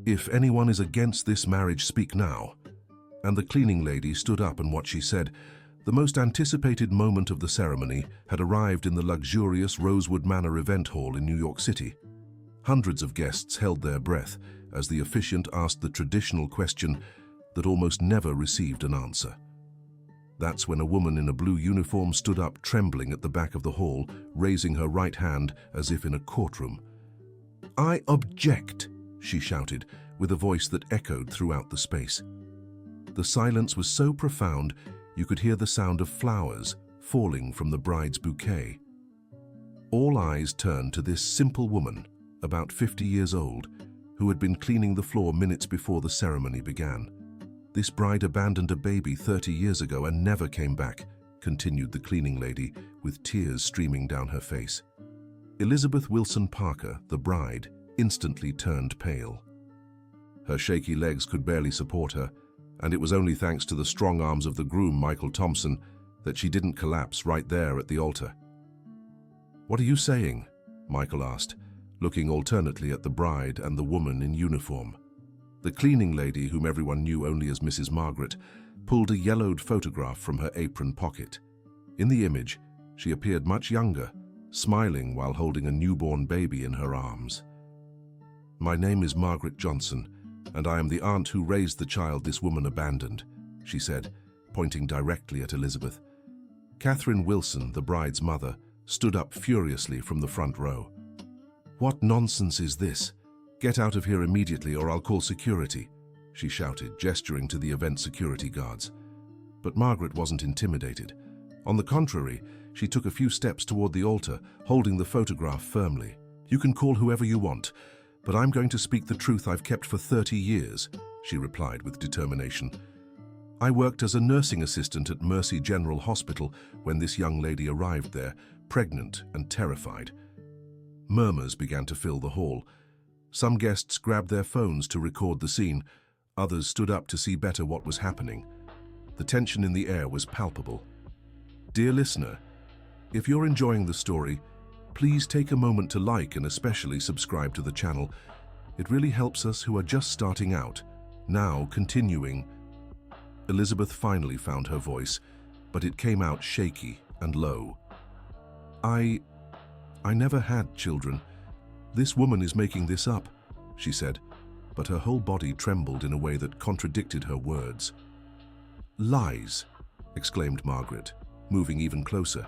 "If anyone is against this marriage, speak now." And the cleaning lady stood up, and what she said, the most anticipated moment of the ceremony, had arrived in the luxurious Rosewood Manor event hall in New York City. Hundreds of guests held their breath as the officiant asked the traditional question that almost never received an answer. That's when a woman in a blue uniform stood up, trembling at the back of the hall, raising her right hand as if in a courtroom. "I object," she shouted, with a voice that echoed throughout the space. The silence was so profound you could hear the sound of flowers falling from the bride's bouquet. All eyes turned to this simple woman, about 50 years old, who had been cleaning the floor minutes before the ceremony began. "This bride abandoned a baby 30 years ago and never came back," continued the cleaning lady, with tears streaming down her face. Elizabeth Wilson Parker, the bride, instantly turned pale. Her shaky legs could barely support her, and it was only thanks to the strong arms of the groom, Michael Thompson, that she didn't collapse right there at the altar. "What are you saying?" Michael asked, looking alternately at the bride and the woman in uniform. The cleaning lady, whom everyone knew only as Mrs. Margaret, pulled a yellowed photograph from her apron pocket. In the image, she appeared much younger, smiling while holding a newborn baby in her arms. "My name is Margaret Johnson, and I am the aunt who raised the child this woman abandoned," she said, pointing directly at Elizabeth. Catherine Wilson, the bride's mother, stood up furiously from the front row. "What nonsense is this? Get out of here immediately or I'll call security," she shouted, gesturing to the event security guards. But Margaret wasn't intimidated. On the contrary, she took a few steps toward the altar, holding the photograph firmly. "You can call whoever you want, but I'm going to speak the truth I've kept for 30 years, she replied with determination. "I worked as a nursing assistant at Mercy General Hospital when this young lady arrived there, pregnant and terrified." Murmurs began to fill the hall. Some guests grabbed their phones to record the scene. Others stood up to see better what was happening. The tension in the air was palpable. Dear listener, if you're enjoying the story, please take a moment to like and especially subscribe to the channel. It really helps us who are just starting out. Now, continuing. Elizabeth finally found her voice, but it came out shaky and low. I never had children. This woman is making this up, she said, but her whole body trembled in a way that contradicted her words. "Lies," exclaimed Margaret, moving even closer.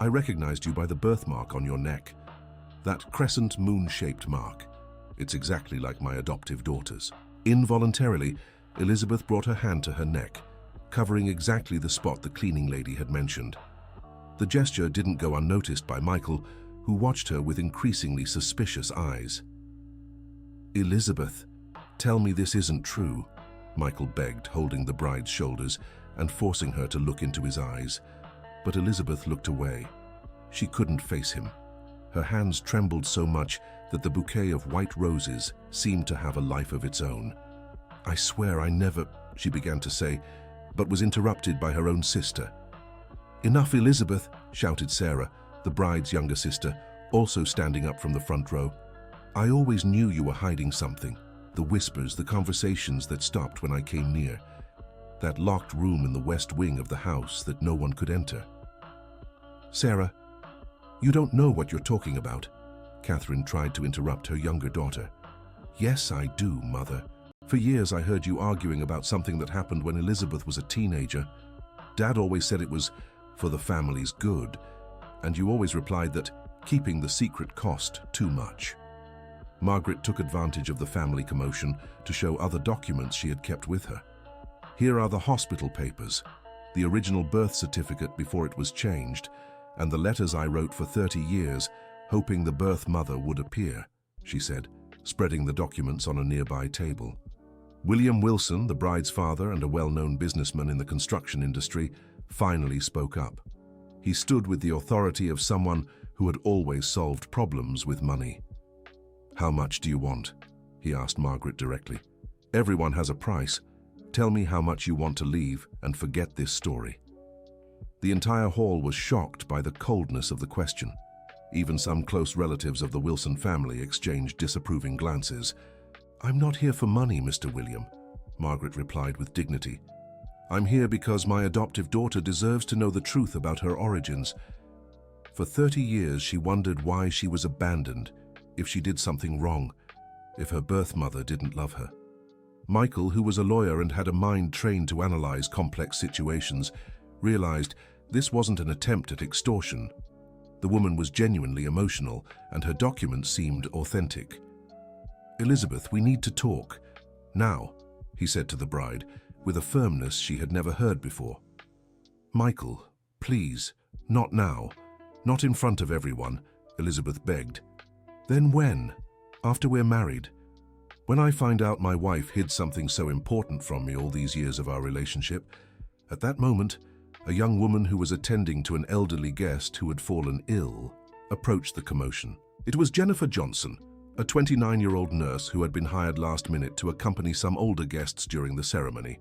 "I recognized you by the birthmark on your neck. That crescent moon-shaped mark. It's exactly like my adoptive daughter's." Involuntarily, Elizabeth brought her hand to her neck, covering exactly the spot the cleaning lady had mentioned. The gesture didn't go unnoticed by Michael, who watched her with increasingly suspicious eyes. "Elizabeth, tell me this isn't true," Michael begged, holding the bride's shoulders and forcing her to look into his eyes. But Elizabeth looked away. She couldn't face him. Her hands trembled so much that the bouquet of white roses seemed to have a life of its own. "I swear I never," she began to say, but was interrupted by her own sister. "Enough, Elizabeth," shouted Sarah, the bride's younger sister, also standing up from the front row. "I always knew you were hiding something. The whispers, the conversations that stopped when I came near. That locked room in the west wing of the house that no one could enter." "Sarah, you don't know what you're talking about," Catherine tried to interrupt her younger daughter. "Yes, I do, Mother. For years I heard you arguing about something that happened when Elizabeth was a teenager. Dad always said it was for the family's good, and you always replied that keeping the secret cost too much." Margaret took advantage of the family commotion to show other documents she had kept with her. "Here are the hospital papers, the original birth certificate before it was changed, and the letters I wrote for 30 years, hoping the birth mother would appear," she said, spreading the documents on a nearby table. William Wilson, the bride's father and a well-known businessman in the construction industry, finally spoke up. He stood with the authority of someone who had always solved problems with money. "How much do you want?" he asked Margaret directly. "Everyone has a price. Tell me how much you want to leave and forget this story." The entire hall was shocked by the coldness of the question. Even some close relatives of the Wilson family exchanged disapproving glances. "I'm not here for money, Mr. William," Margaret replied with dignity. "I'm here because my adoptive daughter deserves to know the truth about her origins. For 30 years she wondered why she was abandoned, if she did something wrong, if her birth mother didn't love her." Michael, who was a lawyer and had a mind trained to analyze complex situations, realized this wasn't an attempt at extortion. The woman was genuinely emotional, and her documents seemed authentic. "Elizabeth, we need to talk. Now," he said to the bride, with a firmness she had never heard before. "Michael, please, not now. Not in front of everyone," Elizabeth begged. "Then when? After we're married? When I find out my wife hid something so important from me all these years of our relationship?" At that moment, a young woman who was attending to an elderly guest who had fallen ill approached the commotion. It was Jennifer Johnson, a 29-year-old nurse who had been hired last minute to accompany some older guests during the ceremony.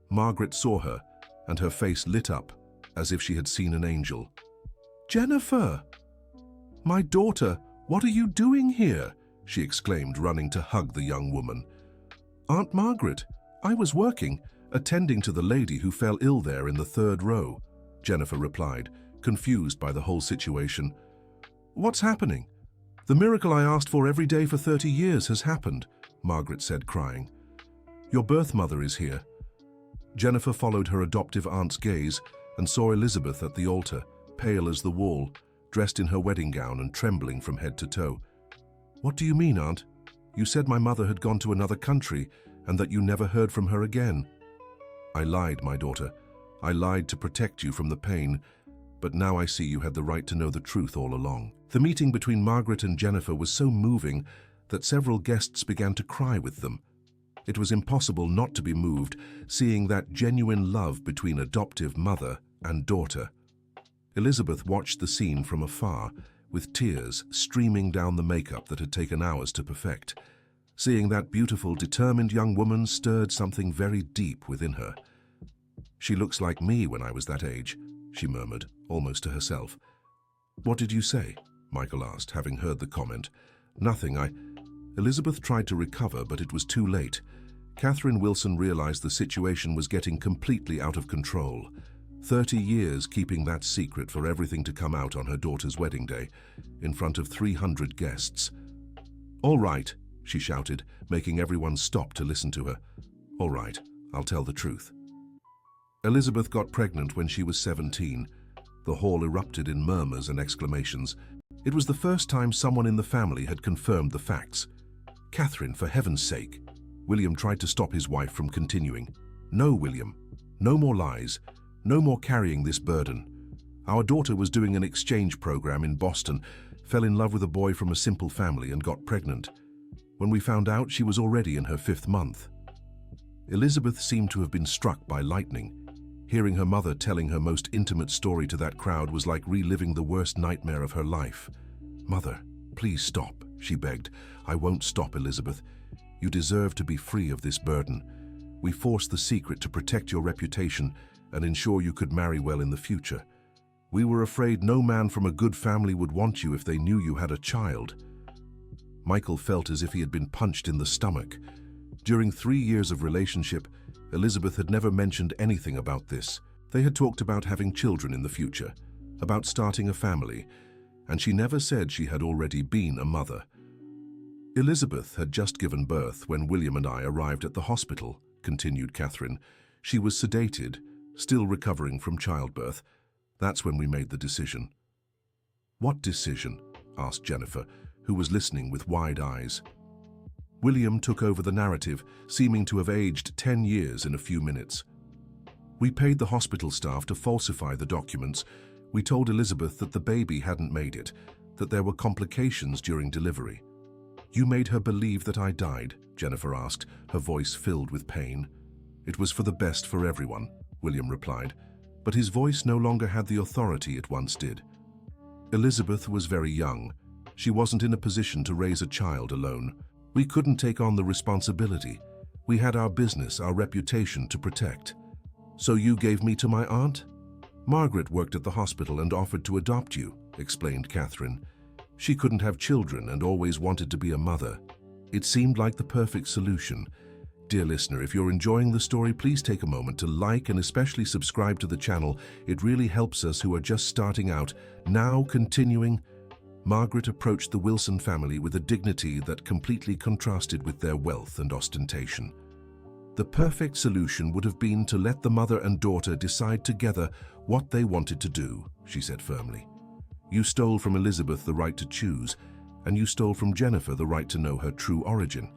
Margaret saw her, and her face lit up as if she had seen an angel. "Jennifer! My daughter, what are you doing here?" she exclaimed, running to hug the young woman. "Aunt Margaret, I was working, attending to the lady who fell ill there in the 3rd row," Jennifer replied, confused by the whole situation. "What's happening? The miracle I asked for every day for 30 years has happened," Margaret said, crying. "Your birth mother is here." Jennifer followed her adoptive aunt's gaze and saw Elizabeth at the altar, pale as the wall, dressed in her wedding gown and trembling from head to toe. "What do you mean, Aunt? You said my mother had gone to another country and that you never heard from her again." "I lied, my daughter. I lied to protect you from the pain, but now I see you had the right to know the truth all along." The meeting between Margaret and Jennifer was so moving that several guests began to cry with them. It was impossible not to be moved, seeing that genuine love between adoptive mother and daughter. Elizabeth watched the scene from afar, with tears streaming down the makeup that had taken hours to perfect. Seeing that beautiful, determined young woman stirred something very deep within her. "She looks like me when I was that age," she murmured, almost to herself. "What did you say?" Michael asked, having heard the comment. "Nothing, Elizabeth tried to recover, but it was too late. Catherine Wilson realized the situation was getting completely out of control. 30 years keeping that secret for everything to come out on her daughter's wedding day, in front of 300 guests. "All right," she shouted, making everyone stop to listen to her. "All right, I'll tell the truth. Elizabeth got pregnant when she was 17. The hall erupted in murmurs and exclamations. It was the first time someone in the family had confirmed the facts. "Catherine, for heaven's sake." William tried to stop his wife from continuing. "No, William. No more lies. No more carrying this burden. Our daughter was doing an exchange program in Boston, fell in love with a boy from a simple family and got pregnant. When we found out, she was already in her 5th month." Elizabeth seemed to have been struck by lightning. Hearing her mother telling her most intimate story to that crowd was like reliving the worst nightmare of her life. "Mother, please stop," she begged. "I won't stop, Elizabeth. You deserve to be free of this burden. We forced the secret to protect your reputation and ensure you could marry well in the future. We were afraid no man from a good family would want you if they knew you had a child." Michael felt as if he had been punched in the stomach. During 3 years of relationship, Elizabeth had never mentioned anything about this. They had talked about having children in the future, about starting a family, and she never said she had already been a mother. "Elizabeth had just given birth when William and I arrived at the hospital," continued Catherine. "She was sedated, still recovering from childbirth. That's when we made the decision." "What decision?" asked Jennifer, who was listening with wide eyes. William took over the narrative, seeming to have aged 10 years in a few minutes. "We paid the hospital staff to falsify the documents. We told Elizabeth that the baby hadn't made it, that there were complications during delivery." "You made her believe that I died?" Jennifer asked, her voice filled with pain. "It was for the best for everyone," William replied, but his voice no longer had the authority it once did. "Elizabeth was very young. She wasn't in a position to raise a child alone. We couldn't take on the responsibility. We had our business, our reputation to protect. So you gave me to my aunt?" "Margaret worked at the hospital and offered to adopt you," explained Catherine. "She couldn't have children and always wanted to be a mother. It seemed like the perfect solution. Dear listener, if you're enjoying the story, please take a moment to like and especially subscribe to the channel. It really helps us who are just starting out. Now, continuing, Margaret approached the Wilson family with a dignity that completely contrasted with their wealth and ostentation. The perfect solution would have been to let the mother and daughter decide together what they wanted to do, she said firmly. You stole from Elizabeth the right to choose, and you stole from Jennifer the right to know her true origin.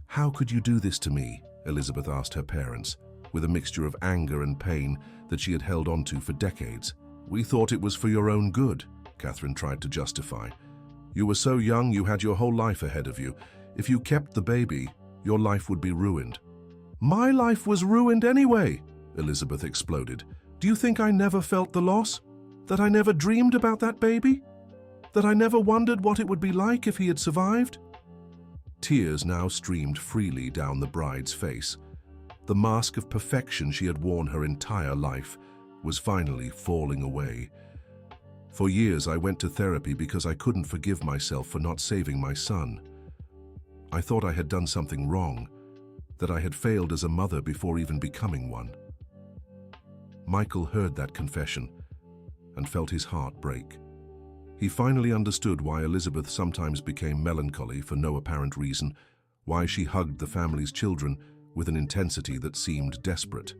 How could you do this to me? Elizabeth asked her parents, with a mixture of anger and pain that she had held onto for decades. We thought it was for your own good, Catherine tried to justify. You were so young, you had your whole life ahead of you. If you kept the baby, your life would be ruined. My life was ruined anyway, Elizabeth exploded. Do you think I never felt the loss? That I never dreamed about that baby? That I never wondered what it would be like if he had survived? Tears now streamed freely down the bride's face. The mask of perfection she had worn her entire life was finally falling away. For years I went to therapy because I couldn't forgive myself for not saving my son. I thought I had done something wrong, that I had failed as a mother before even becoming one. Michael heard that confession and felt his heart break. He finally understood why Elizabeth sometimes became melancholy for no apparent reason, why she hugged the family's children with an intensity that seemed desperate.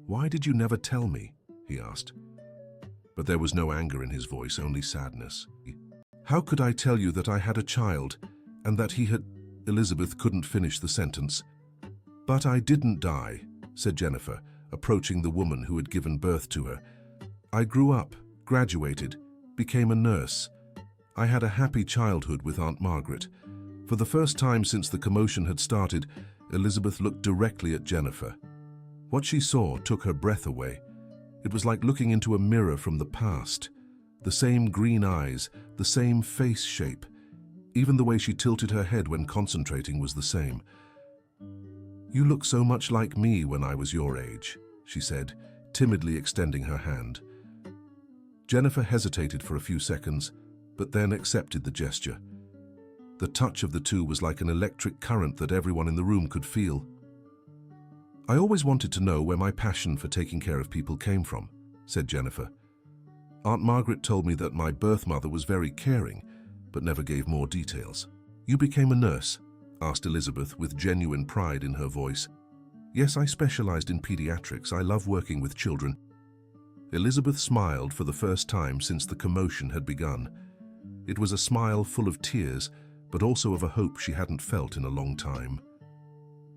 Why did you never tell me? He asked. But there was no anger in his voice, only sadness. How could I tell you that I had a child and that he had... Elizabeth couldn't finish the sentence. But I didn't die, said Jennifer, approaching the woman who had given birth to her. I grew up, graduated, became a nurse. I had a happy childhood with Aunt Margaret. For the first time since the commotion had started, Elizabeth looked directly at Jennifer. What she saw took her breath away. It was like looking into a mirror from the past. The same green eyes, the same face shape. Even the way she tilted her head when concentrating was the same. You look so much like me when I was your age, she said, timidly extending her hand. Jennifer hesitated for a few seconds, but then accepted the gesture. The touch of the two was like an electric current that everyone in the room could feel. I always wanted to know where my passion for taking care of people came from, said Jennifer. Aunt Margaret told me that my birth mother was very caring, but never gave more details. You became a nurse? Asked Elizabeth with genuine pride in her voice. Yes, I specialized in pediatrics. I love working with children. Elizabeth smiled for the first time since the commotion had begun. It was a smile full of tears, but also of a hope she hadn't felt in a long time.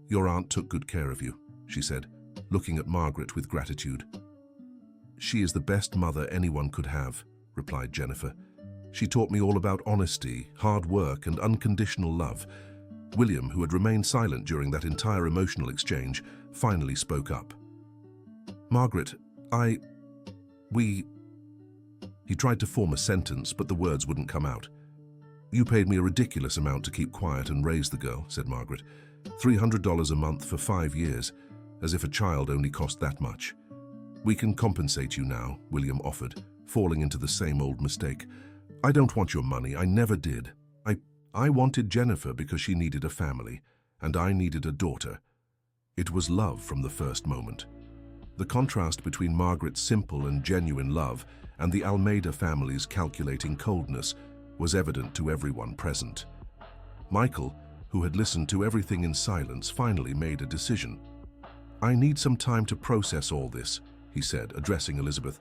Your aunt took good care of you, she said, looking at Margaret with gratitude. She is the best mother anyone could have, replied Jennifer. She taught me all about honesty, hard work, and unconditional love. William, who had remained silent during that entire emotional exchange, finally spoke up. Margaret, He tried to form a sentence, but the words wouldn't come out. You paid me a ridiculous amount to keep quiet and raise the girl, said Margaret. $300 a month for 5 years, as if a child only cost that much. We can compensate you now, William offered, falling into the same old mistake. I don't want your money, I never did. I wanted Jennifer because she needed a family, and I needed a daughter. It was love from the first moment. The contrast between Margaret's simple and genuine love and the Almeida family's calculating coldness was evident to everyone present. Michael, who had listened to everything in silence, finally made a decision. I need some time to process all this, he said, addressing Elizabeth.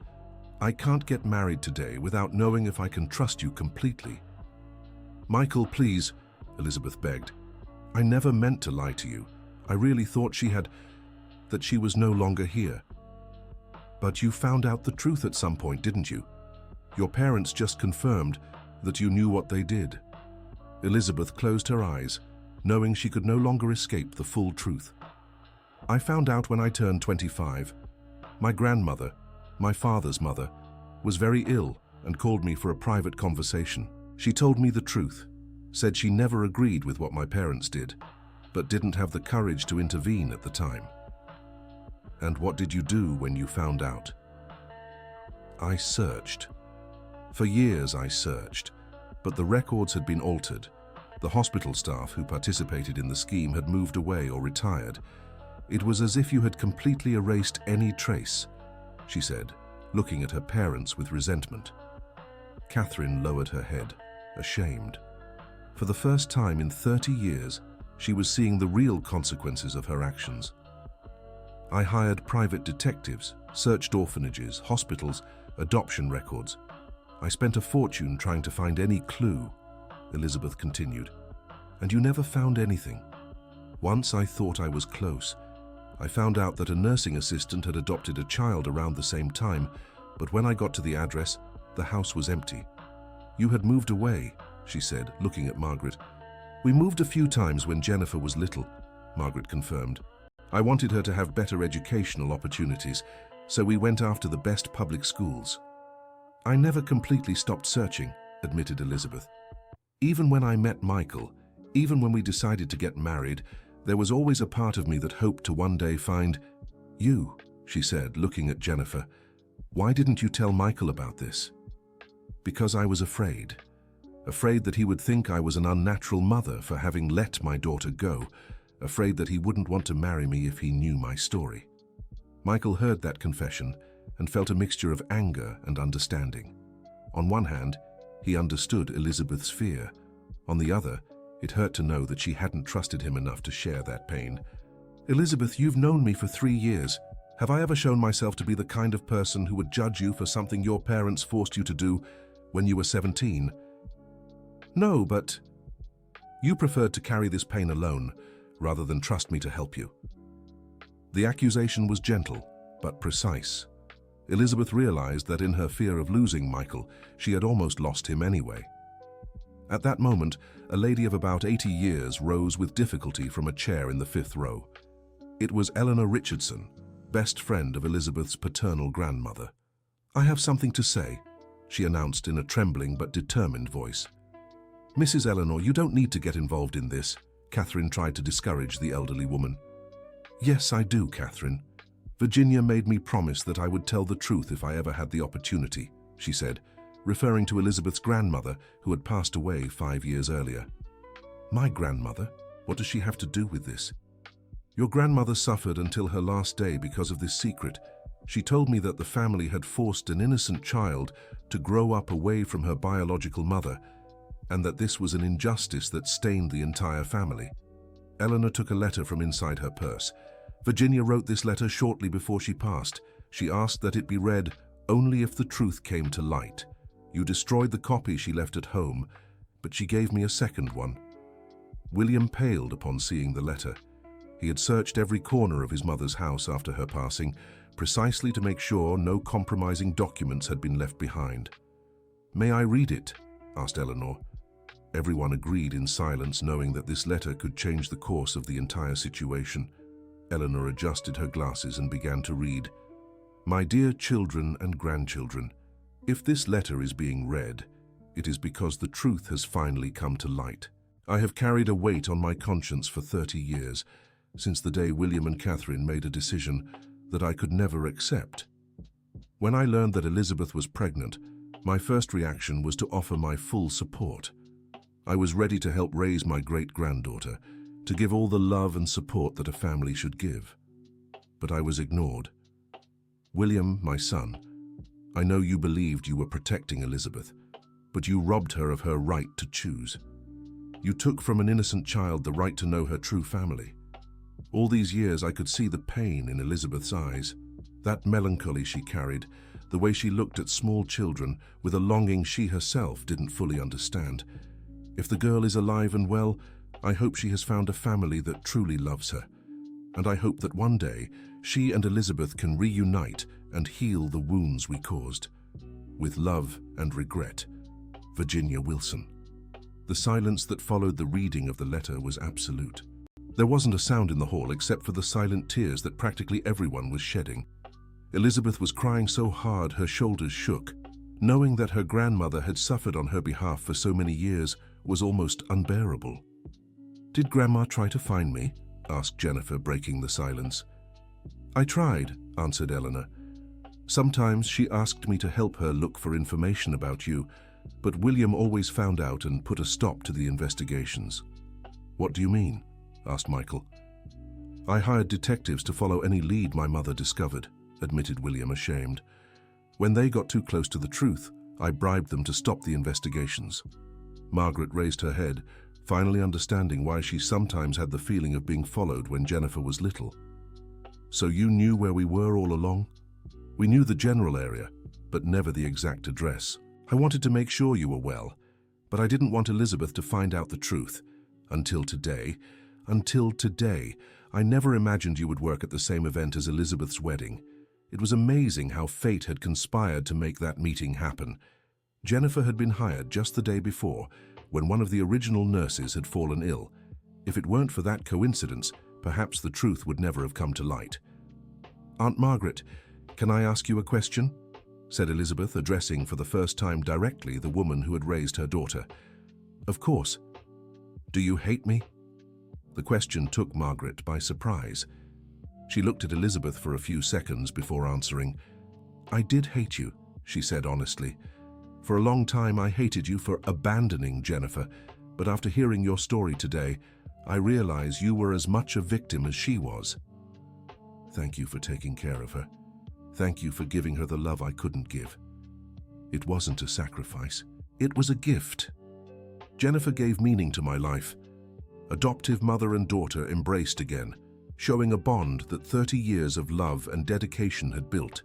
I can't get married today without knowing if I can trust you completely. Michael, please, Elizabeth begged. I never meant to lie to you. I really thought that she was no longer here. But you found out the truth at some point, didn't you? Your parents just confirmed that you knew what they did. Elizabeth closed her eyes, knowing she could no longer escape the full truth. I found out when I turned 25. My grandmother, my father's mother, was very ill and called me for a private conversation. She told me the truth, said she never agreed with what my parents did, but didn't have the courage to intervene at the time. And what did you do when you found out? I searched. For years I searched, but the records had been altered. The hospital staff who participated in the scheme had moved away or retired. It was as if you had completely erased any trace, she said, looking at her parents with resentment. Catherine lowered her head, ashamed. For the first time in 30 years, she was seeing the real consequences of her actions. I hired private detectives, searched orphanages, hospitals, adoption records. I spent a fortune trying to find any clue, Elizabeth continued. And you never found anything. Once I thought I was close. I found out that a nursing assistant had adopted a child around the same time, but when I got to the address, the house was empty. You had moved away, she said, looking at Margaret. We moved a few times when Jennifer was little, Margaret confirmed. I wanted her to have better educational opportunities, so we went after the best public schools. I never completely stopped searching, admitted Elizabeth. Even when I met Michael, even when we decided to get married, there was always a part of me that hoped to one day find you, she said, looking at Jennifer. Why didn't you tell Michael about this? Because I was afraid. Afraid that he would think I was an unnatural mother for having let my daughter go, afraid that he wouldn't want to marry me if he knew my story. Michael heard that confession and felt a mixture of anger and understanding. On one hand, he understood Elizabeth's fear. On the other, it hurt to know that she hadn't trusted him enough to share that pain. Elizabeth, you've known me for 3 years. Have I ever shown myself to be the kind of person who would judge you for something your parents forced you to do when you were 17? No, but you preferred to carry this pain alone rather than trust me to help you. The accusation was gentle, but precise. Elizabeth realized that in her fear of losing Michael, she had almost lost him anyway. At that moment, a lady of about 80 years rose with difficulty from a chair in the 5th row. It was Eleanor Richardson, best friend of Elizabeth's paternal grandmother. I have something to say, she announced in a trembling but determined voice. Mrs. Eleanor, you don't need to get involved in this, Catherine tried to discourage the elderly woman. Yes, I do, Catherine. Virginia made me promise that I would tell the truth if I ever had the opportunity, she said, referring to Elizabeth's grandmother who had passed away 5 years earlier. My grandmother? What does she have to do with this? Your grandmother suffered until her last day because of this secret. She told me that the family had forced an innocent child to grow up away from her biological mother, and that this was an injustice that stained the entire family. Eleanor took a letter from inside her purse. Virginia wrote this letter shortly before she passed. She asked that it be read only if the truth came to light. You destroyed the copy she left at home, but she gave me a second one. William paled upon seeing the letter. He had searched every corner of his mother's house after her passing, precisely to make sure no compromising documents had been left behind. May I read it? Asked Eleanor. Everyone agreed in silence, knowing that this letter could change the course of the entire situation. Eleanor adjusted her glasses and began to read. My dear children and grandchildren, if this letter is being read, it is because the truth has finally come to light. I have carried a weight on my conscience for 30 years, since the day William and Catherine made a decision that I could never accept. When I learned that Elizabeth was pregnant, my first reaction was to offer my full support. I was ready to help raise my great-granddaughter, to give all the love and support that a family should give. But I was ignored. William, my son, I know you believed you were protecting Elizabeth, but you robbed her of her right to choose. You took from an innocent child the right to know her true family. All these years I could see the pain in Elizabeth's eyes, that melancholy she carried, the way she looked at small children with a longing she herself didn't fully understand. If the girl is alive and well, I hope she has found a family that truly loves her. And I hope that one day she and Elizabeth can reunite and heal the wounds we caused. With love and regret, Virginia Wilson. The silence that followed the reading of the letter was absolute. There wasn't a sound in the hall except for the silent tears that practically everyone was shedding. Elizabeth was crying so hard her shoulders shook. Knowing that her grandmother had suffered on her behalf for so many years was almost unbearable. Did Grandma try to find me? Asked Jennifer, breaking the silence. I tried, answered Eleanor. Sometimes she asked me to help her look for information about you, but William always found out and put a stop to the investigations." "What do you mean?" asked Michael. "I hired detectives to follow any lead my mother discovered," admitted William, ashamed. "When they got too close to the truth, I bribed them to stop the investigations." Margaret raised her head, finally understanding why she sometimes had the feeling of being followed when Jennifer was little. "So you knew where we were all along?" "We knew the general area, but never the exact address. I wanted to make sure you were well, but I didn't want Elizabeth to find out the truth. Until today, I never imagined you would work at the same event as Elizabeth's wedding. It was amazing how fate had conspired to make that meeting happen. Jennifer had been hired just the day before, when one of the original nurses had fallen ill. If it weren't for that coincidence, perhaps the truth would never have come to light." "Aunt Margaret, can I ask you a question?" said Elizabeth, addressing for the first time directly the woman who had raised her daughter. "Of course. Do you hate me?" The question took Margaret by surprise. She looked at Elizabeth for a few seconds before answering. "I did hate you," she said honestly. "For a long time I hated you for abandoning Jennifer, but after hearing your story today, I realize you were as much a victim as she was. Thank you for taking care of her. Thank you for giving her the love I couldn't give. It wasn't a sacrifice. It was a gift. Jennifer gave meaning to my life. Adoptive mother and daughter embraced again, showing a bond that 30 years of love and dedication had built."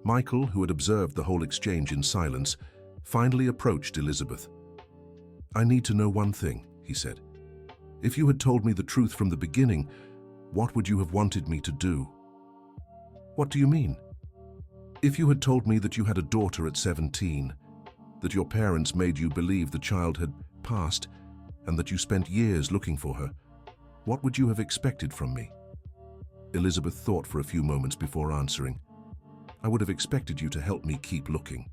Michael, who had observed the whole exchange in silence, finally approached Elizabeth. "I need to know one thing," he said. "If you had told me the truth from the beginning, what would you have wanted me to do?" "What do you mean?" "If you had told me that you had a daughter at 17, that your parents made you believe the child had passed, and that you spent years looking for her, what would you have expected from me?" Elizabeth thought for a few moments before answering. "I would have expected you to help me keep looking.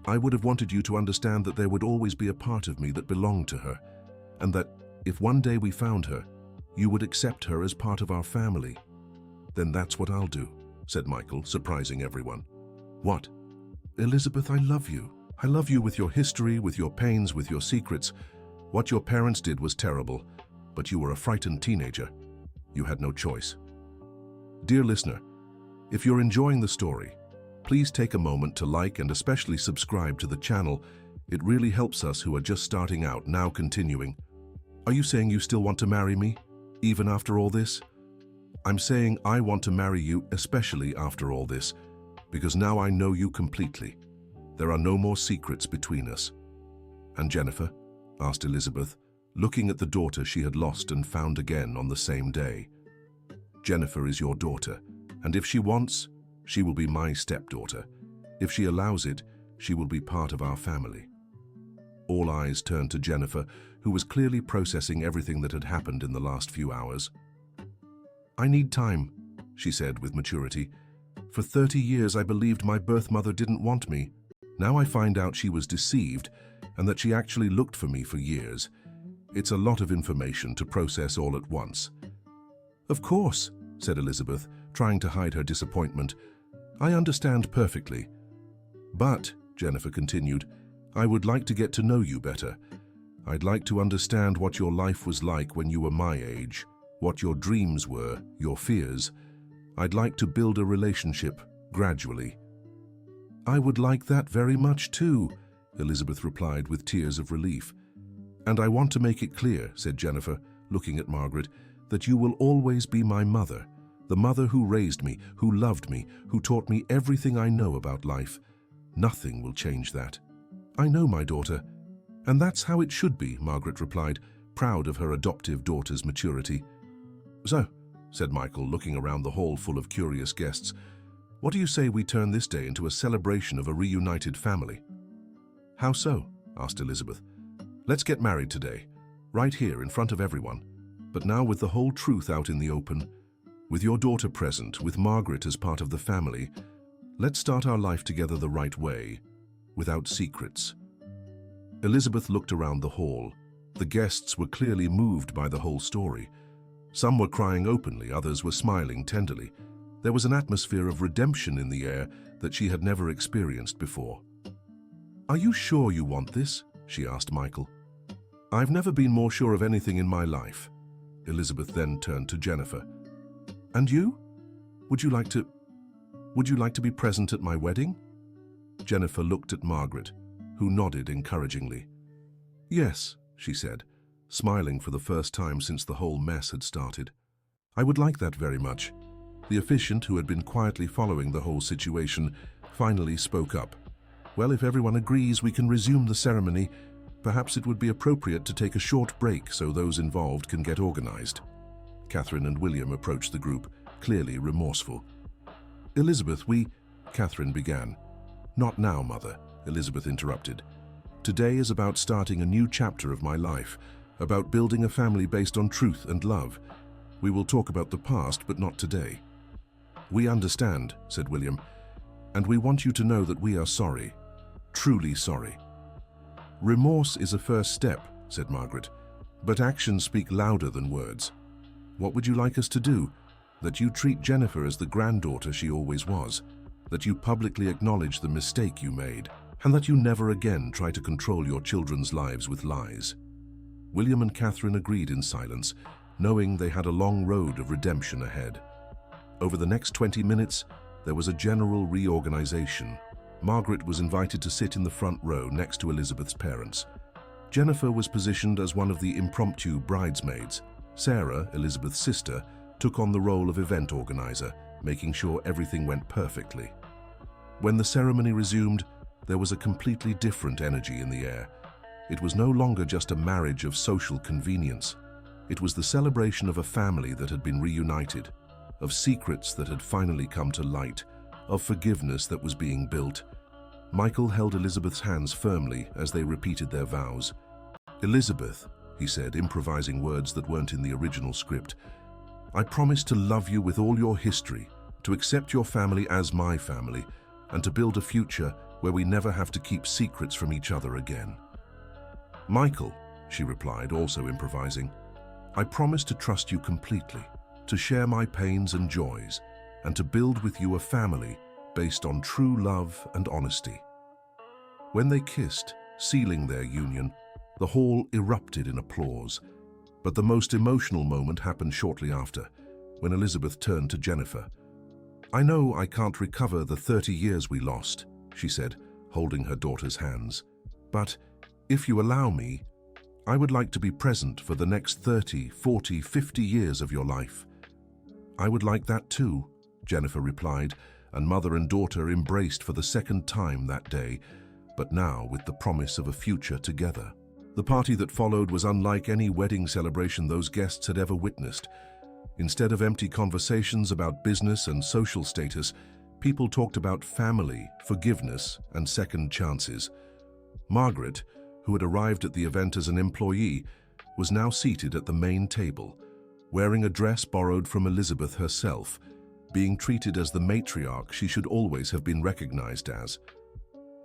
I would have wanted you to understand that there would always be a part of me that belonged to her, and that if one day we found her, you would accept her as part of our family." "Then that's what I'll do," said Michael, surprising everyone. "What?" "Elizabeth, I love you. I love you with your history, with your pains, with your secrets. What your parents did was terrible, but you were a frightened teenager. You had no choice." Dear listener, if you're enjoying the story, please take a moment to like and especially subscribe to the channel. It really helps us who are just starting out. Now continuing. Are you saying you still want to marry me, even after all this? I'm saying I want to marry you especially after all this, because now I know you completely. There are no more secrets between us. "And Jennifer?" asked Elizabeth, looking at the daughter she had lost and found again on the same day. "Jennifer is your daughter, and if she wants, she will be my stepdaughter. If she allows it, she will be part of our family." All eyes turned to Jennifer, who was clearly processing everything that had happened in the last few hours. "I need time," she said with maturity. "For 30 years I believed my birth mother didn't want me. Now I find out she was deceived and that she actually looked for me for years. It's a lot of information to process all at once." "Of course," said Elizabeth, trying to hide her disappointment. "I understand perfectly. But," Jennifer continued, "I would like to get to know you better. I'd like to understand what your life was like when you were my age, what your dreams were, your fears. I'd like to build a relationship gradually." "I would like that very much too," Elizabeth replied with tears of relief. "And I want to make it clear," said Jennifer, looking at Margaret, "that you will always be my mother, the mother who raised me, who loved me, who taught me everything I know about life. Nothing will change that." "I know, my daughter, and that's how it should be," Margaret replied, proud of her adoptive daughter's maturity. "So," said Michael, looking around the hall full of curious guests, "what do you say we turn this day into a celebration of a reunited family?" "How so?" asked Elizabeth. "Let's get married today, right here in front of everyone, but now with the whole truth out in the open, with your daughter present, with Margaret as part of the family. Let's start our life together the right way, without secrets." Elizabeth looked around the hall. The guests were clearly moved by the whole story. Some were crying openly, others were smiling tenderly. There was an atmosphere of redemption in the air that she had never experienced before. "Are you sure you want this?" she asked Michael. "I've never been more sure of anything in my life." Elizabeth then turned to Jennifer. "And you? Would you like to be present at my wedding?" Jennifer looked at Margaret, who nodded encouragingly. "Yes," she said, smiling for the first time since the whole mess had started. "I would like that very much." The officiant, who had been quietly following the whole situation, finally spoke up. "Well, if everyone agrees, we can resume the ceremony. Perhaps it would be appropriate to take a short break so those involved can get organized." Catherine and William approached the group, clearly remorseful. "Elizabeth, Catherine began. "Not now, Mother," Elizabeth interrupted. "Today is about starting a new chapter of my life, about building a family based on truth and love. We will talk about the past, but not today." "We understand," said William, "and we want you to know that we are sorry, truly sorry." "Remorse is a first step," said Margaret, "but actions speak louder than words. What would you like us to do? That you treat Jennifer as the granddaughter she always was, that you publicly acknowledge the mistake you made, and that you never again try to control your children's lives with lies." William and Catherine agreed in silence, knowing they had a long road of redemption ahead. Over the next 20 minutes, there was a general reorganization. Margaret was invited to sit in the front row next to Elizabeth's parents. Jennifer was positioned as one of the impromptu bridesmaids. Sarah, Elizabeth's sister, took on the role of event organizer, making sure everything went perfectly. When the ceremony resumed, there was a completely different energy in the air. It was no longer just a marriage of social convenience. It was the celebration of a family that had been reunited, of secrets that had finally come to light, of forgiveness that was being built. Michael held Elizabeth's hands firmly as they repeated their vows. "Elizabeth," he said, improvising words that weren't in the original script, "I promise to love you with all your history, to accept your family as my family, and to build a future where we never have to keep secrets from each other again." "Michael," she replied, also improvising, "I promise to trust you completely, to share my pains and joys, and to build with you a family based on true love and honesty." When they kissed, sealing their union, the hall erupted in applause. But the most emotional moment happened shortly after, when Elizabeth turned to Jennifer. "I know I can't recover the 30 years we lost," she said, holding her daughter's hands. "But if you allow me, I would like to be present for the next 30, 40, 50 years of your life." "I would like that too," Jennifer replied, and mother and daughter embraced for the second time that day, but now with the promise of a future together. The party that followed was unlike any wedding celebration those guests had ever witnessed. Instead of empty conversations about business and social status, people talked about family, forgiveness, and second chances. Margaret, who had arrived at the event as an employee, was now seated at the main table, wearing a dress borrowed from Elizabeth herself, being treated as the matriarch she should always have been recognized as.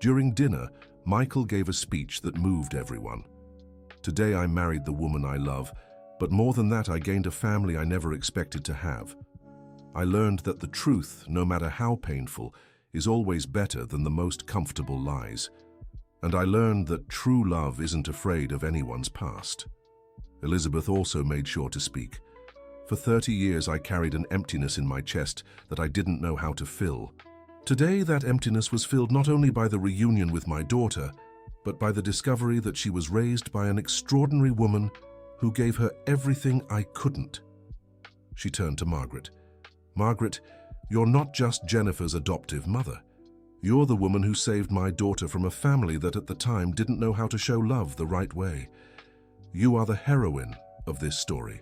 During dinner, Michael gave a speech that moved everyone. "Today I married the woman I love, but more than that, I gained a family I never expected to have. I learned that the truth, no matter how painful, is always better than the most comfortable lies. And I learned that true love isn't afraid of anyone's past." Elizabeth also made sure to speak. "For 30 years I carried an emptiness in my chest that I didn't know how to fill. Today that emptiness was filled not only by the reunion with my daughter, but by the discovery that she was raised by an extraordinary woman who gave her everything I couldn't." She turned to Margaret. "Margaret, you're not just Jennifer's adoptive mother. You're the woman who saved my daughter from a family that at the time didn't know how to show love the right way. You are the heroine of this story."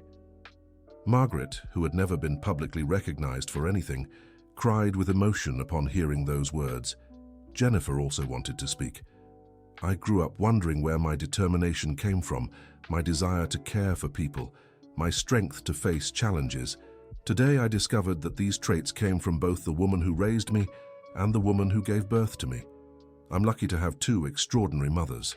Margaret, who had never been publicly recognized for anything, cried with emotion upon hearing those words. Jennifer also wanted to speak. "I grew up wondering where my determination came from, my desire to care for people, my strength to face challenges. Today I discovered that these traits came from both the woman who raised me and the woman who gave birth to me. I'm lucky to have two extraordinary mothers."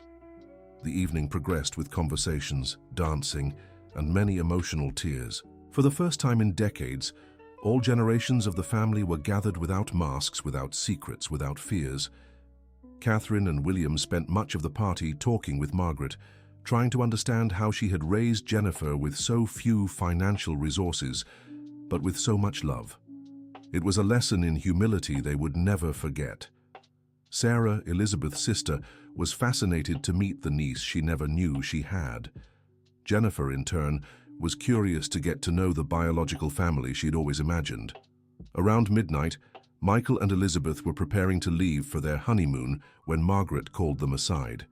The evening progressed with conversations, dancing, and many emotional tears. For the first time in decades, all generations of the family were gathered without masks, without secrets, without fears. Catherine and William spent much of the party talking with Margaret, trying to understand how she had raised Jennifer with so few financial resources, but with so much love. It was a lesson in humility they would never forget. Sarah, Elizabeth's sister, was fascinated to meet the niece she never knew she had. Jennifer, in turn, was curious to get to know the biological family she'd always imagined. Around midnight, Michael and Elizabeth were preparing to leave for their honeymoon when Margaret called them aside.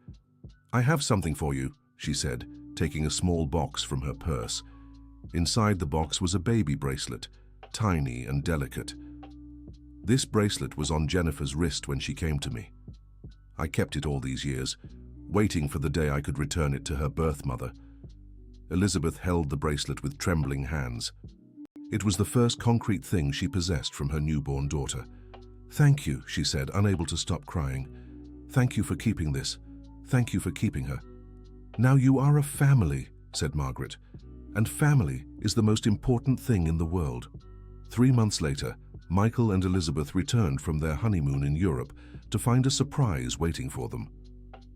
"I have something for you," she said, taking a small box from her purse. Inside the box was a baby bracelet, tiny and delicate. This bracelet was on Jennifer's wrist when she came to me. I kept it all these years, waiting for the day I could return it to her birth mother. Elizabeth held the bracelet with trembling hands. It was the first concrete thing she possessed from her newborn daughter. "Thank you," she said, unable to stop crying. "Thank you for keeping this. Thank you for keeping her." "Now you are a family," said Margaret, "and family is the most important thing in the world." 3 months later, Michael and Elizabeth returned from their honeymoon in Europe to find a surprise waiting for them.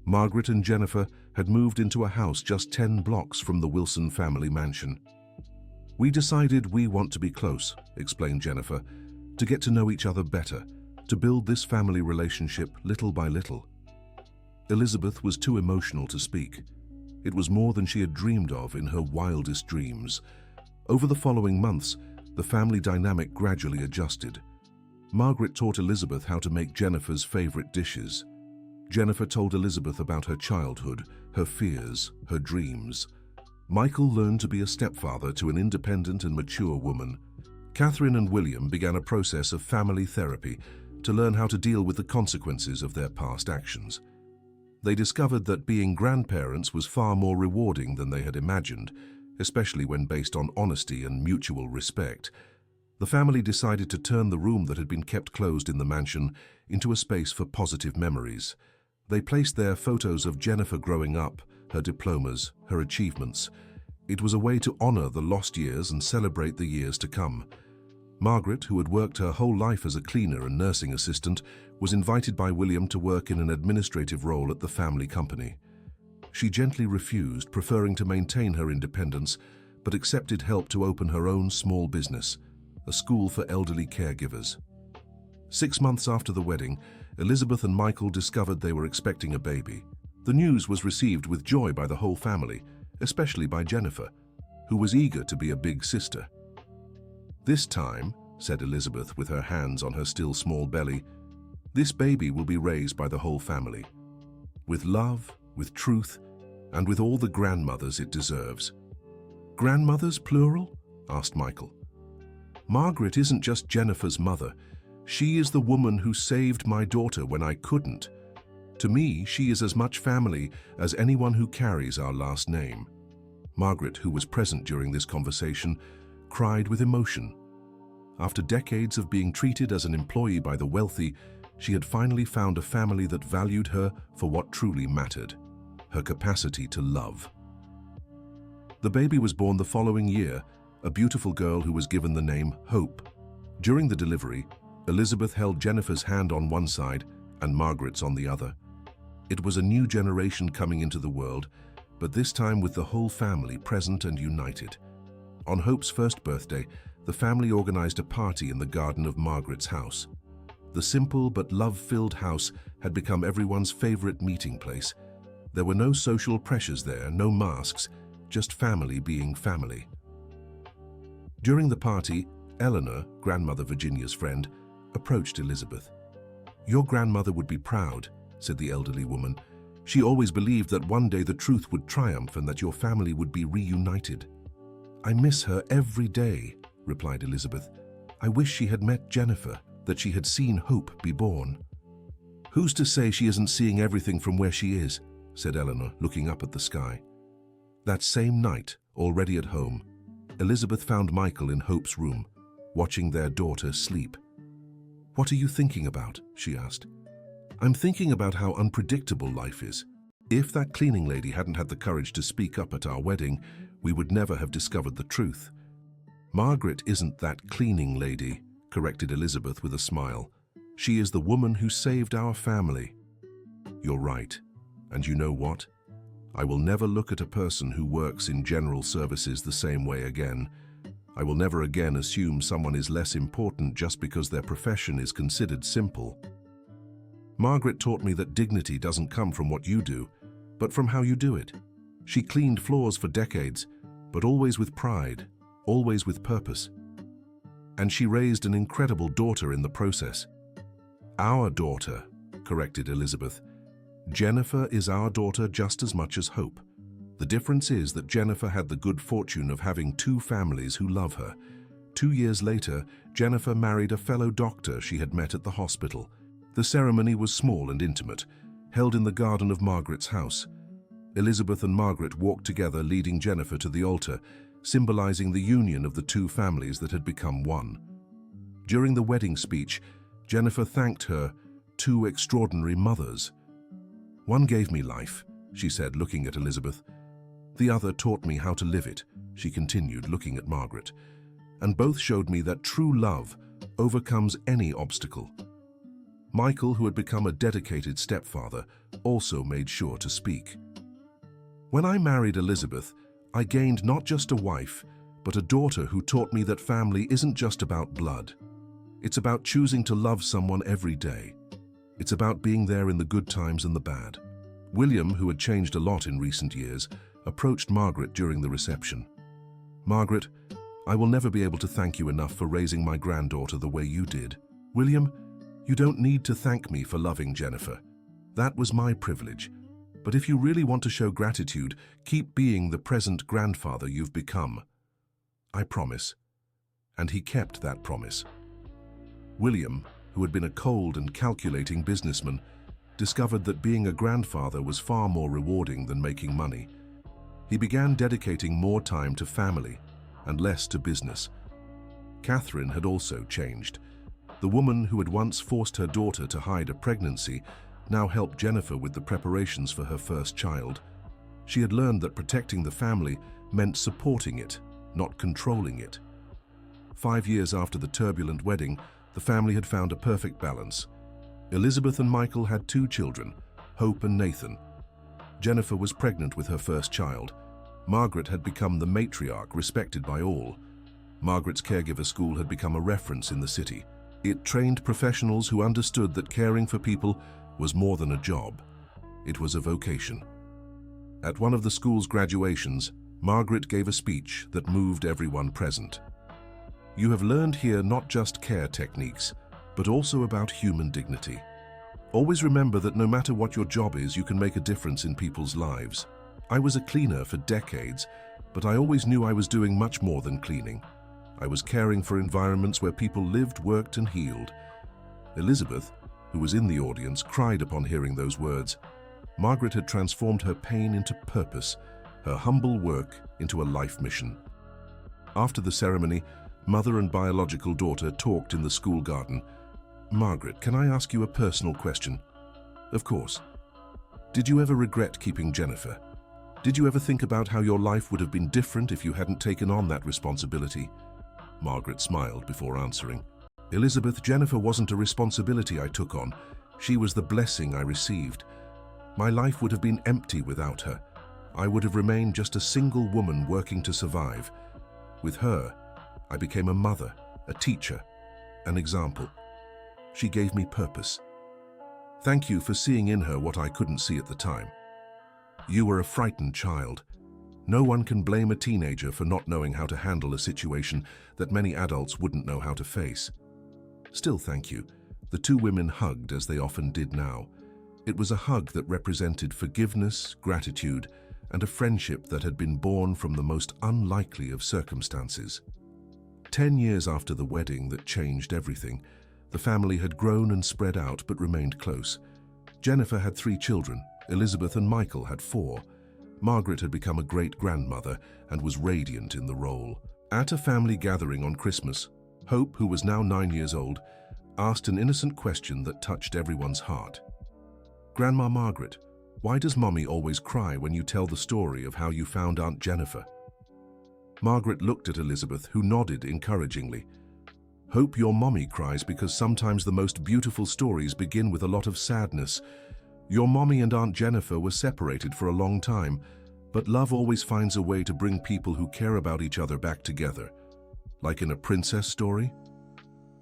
Margaret and Jennifer had moved into a house just 10 blocks from the Wilson family mansion. "We decided we want to be close," explained Jennifer, "to get to know each other better, to build this family relationship little by little." Elizabeth was too emotional to speak. It was more than she had dreamed of in her wildest dreams. Over the following months, the family dynamic gradually adjusted. Margaret taught Elizabeth how to make Jennifer's favorite dishes. Jennifer told Elizabeth about her childhood, her fears, her dreams. Michael learned to be a stepfather to an independent and mature woman. Catherine and William began a process of family therapy to learn how to deal with the consequences of their past actions. They discovered that being grandparents was far more rewarding than they had imagined, especially when based on honesty and mutual respect. The family decided to turn the room that had been kept closed in the mansion into a space for positive memories. They placed there photos of Jennifer growing up, her diplomas, her achievements. It was a way to honor the lost years and celebrate the years to come. Margaret, who had worked her whole life as a cleaner and nursing assistant, was invited by William to work in an administrative role at the family company. She gently refused, preferring to maintain her independence, but accepted help to open her own small business, a school for elderly caregivers. 6 months after the wedding, Elizabeth and Michael discovered they were expecting a baby. The news was received with joy by the whole family, especially by Jennifer, who was eager to be a big sister. "This time," said Elizabeth with her hands on her still small belly, "this baby will be raised by the whole family, with love, with truth, and with all the grandmothers it deserves." "Grandmothers, plural?" asked Michael. "Margaret isn't just Jennifer's mother. She is the woman who saved my daughter when I couldn't. To me, she is as much family as anyone who carries our last name." Margaret, who was present during this conversation, cried with emotion. After decades of being treated as an employee by the wealthy, she had finally found a family that valued her for what truly mattered, her capacity to love. The baby was born the following year, a beautiful girl who was given the name Hope. During the delivery, Elizabeth held Jennifer's hand on one side and Margaret's on the other. It was a new generation coming into the world, but this time with the whole family present and united. On Hope's first birthday, the family organized a party in the garden of Margaret's house. The simple but love-filled house had become everyone's favorite meeting place. There were no social pressures there, no masks, just family being family. During the party, Eleanor, grandmother Virginia's friend, approached Elizabeth. "Your grandmother would be proud," said the elderly woman. "She always believed that one day the truth would triumph and that your family would be reunited." "I miss her every day," replied Elizabeth. "I wish she had met Jennifer, that she had seen Hope be born." "Who's to say she isn't seeing everything from where she is?" said Eleanor, looking up at the sky. That same night, already at home, Elizabeth found Michael in Hope's room, watching their daughter sleep. "What are you thinking about?" she asked. "I'm thinking about how unpredictable life is. If that cleaning lady hadn't had the courage to speak up at our wedding, we would never have discovered the truth." "Margaret isn't that cleaning lady," corrected Elizabeth with a smile. "She is the woman who saved our family." You're right. And you know what? I will never look at a person who works in general services the same way again. I will never again assume someone is less important just because their profession is considered simple. Margaret taught me that dignity doesn't come from what you do, but from how you do it. She cleaned floors for decades, but always with pride, always with purpose. And she raised an incredible daughter in the process. Our daughter, corrected Elizabeth. Jennifer is our daughter just as much as Hope. The difference is that Jennifer had the good fortune of having two families who love her. 2 years later, Jennifer married a fellow doctor she had met at the hospital. The ceremony was small and intimate, held in the garden of Margaret's house. Elizabeth and Margaret walked together, leading Jennifer to the altar, symbolizing the union of the two families that had become one. During the wedding speech, Jennifer thanked her two extraordinary mothers. "One gave me life," she said, looking at Elizabeth. "The other taught me how to live it," she continued, looking at Margaret. "And both showed me that true love overcomes any obstacle." Michael, who had become a dedicated stepfather, also made sure to speak. "When I married Elizabeth, I gained not just a wife, but a daughter who taught me that family isn't just about blood. It's about choosing to love someone every day. It's about being there in the good times and the bad." William, who had changed a lot in recent years, approached Margaret during the reception. "Margaret, I will never be able to thank you enough for raising my granddaughter the way you did. William, you don't need to thank me for loving Jennifer. That was my privilege. But if you really want to show gratitude, keep being the present grandfather you've become. I promise." And he kept that promise. William, who had been a cold and calculating businessman, discovered that being a grandfather was far more rewarding than making money. He began dedicating more time to family and less to business. Catherine had also changed. The woman who had once forced her daughter to hide a pregnancy now helped Jennifer with the preparations for her first child. She had learned that protecting the family meant supporting it, not controlling it. 5 years after the turbulent wedding, the family had found a perfect balance. Elizabeth and Michael had 2 children, Hope and Nathan. Jennifer was pregnant with her first child. Margaret had become the matriarch, respected by all. Margaret's caregiver school had become a reference in the city. It trained professionals who understood that caring for people was more than a job. It was a vocation. At one of the school's graduations, Margaret gave a speech that moved everyone present. "You have learned here not just care techniques, but also about human dignity. Always remember that no matter what your job is, you can make a difference in people's lives. I was a cleaner for decades, but I always knew I was doing much more than cleaning. I was caring for environments where people lived, worked, and healed." Elizabeth, who was in the audience, cried upon hearing those words. Margaret had transformed her pain into purpose, her humble work into a life mission. After the ceremony, mother and biological daughter talked in the school garden. "Margaret, can I ask you a personal question?" "Of course." "Did you ever regret keeping Jennifer? Did you ever think about how your life would have been different if you hadn't taken on that responsibility?" Margaret smiled before answering. "Elizabeth, Jennifer wasn't a responsibility I took on. She was the blessing I received. My life would have been empty without her. I would have remained just a single woman working to survive. With her, I became a mother, a teacher, an example. She gave me purpose. Thank you for seeing in her what I couldn't see at the time. You were a frightened child. No one can blame a teenager for not knowing how to handle a situation that many adults wouldn't know how to face. Still, thank you." The 2 women hugged as they often did now. It was a hug that represented forgiveness, gratitude, and a friendship that had been born from the most unlikely of circumstances. 10 years after the wedding that changed everything, the family had grown and spread out but remained close. Jennifer had 3 children, Elizabeth and Michael had 4. Margaret had become a great-grandmother and was radiant in the role. At a family gathering on Christmas, Hope, who was now 9 years old, asked an innocent question that touched everyone's heart. "Grandma Margaret, why does Mommy always cry when you tell the story of how you found Aunt Jennifer?" Margaret looked at Elizabeth, who nodded encouragingly. "Hope, your mommy cries because sometimes the most beautiful stories begin with a lot of sadness. Your mommy and Aunt Jennifer were separated for a long time, but love always finds a way to bring people who care about each other back together. Like in a princess story?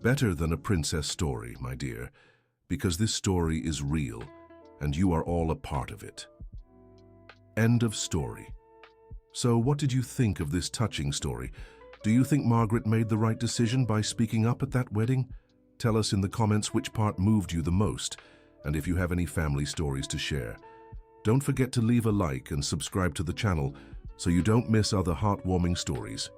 Better than a princess story, my dear, because this story is real, and you are all a part of it. End of story. So what did you think of this touching story? Do you think Margaret made the right decision by speaking up at that wedding? Tell us in the comments which part moved you the most, and if you have any family stories to share. Don't forget to leave a like and subscribe to the channel so you don't miss other heartwarming stories.